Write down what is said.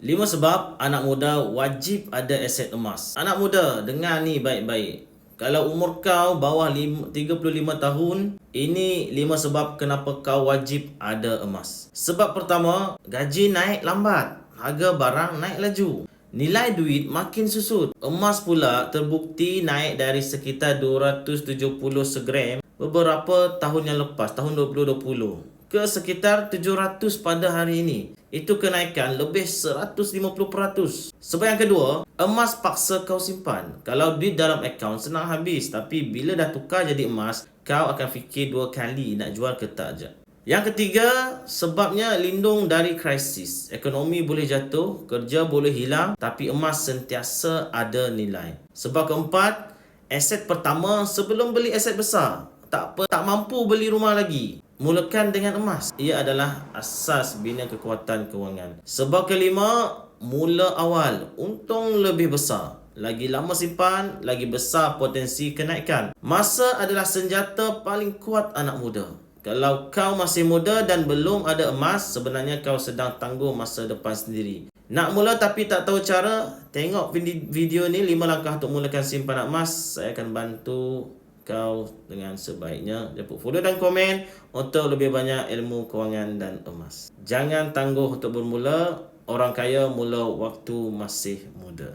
5 sebab anak muda wajib ada aset emas. Anak muda, dengar ni baik-baik. Kalau umur kau bawah 35 tahun, ini 5 sebab kenapa kau wajib ada emas. Sebab pertama, gaji naik lambat, harga barang naik laju, nilai duit makin susut. Emas pula terbukti naik dari sekitar 270 segram beberapa tahun yang lepas, tahun 2020, ke sekitar 700 pada hari ini. Itu kenaikan lebih 150%. Sebab yang kedua, emas paksa kau simpan. Kalau duit dalam akaun senang habis, tapi bila dah tukar jadi emas, kau akan fikir 2 kali nak jual ke tak je. Yang ketiga, sebabnya lindung dari krisis. Ekonomi boleh jatuh, kerja boleh hilang, tapi emas sentiasa ada nilai. Sebab keempat, aset pertama sebelum beli aset besar. Tak mampu beli rumah lagi, mulakan dengan emas. Ia adalah asas bina kekuatan kewangan. Sebab kelima, mula awal, untung lebih besar. Lagi lama simpan, lagi besar potensi kenaikan. Masa adalah senjata paling kuat anak muda. Kalau kau masih muda dan belum ada emas, sebenarnya kau sedang tangguh masa depan sendiri. Nak mula tapi tak tahu cara? Tengok video ni 5 langkah untuk mulakan simpanan emas. Saya akan bantu kau dengan sebaiknya. Jangan follow dan komen untuk lebih banyak ilmu kewangan dan emas. Jangan tangguh untuk bermula. Orang kaya mula waktu masih muda.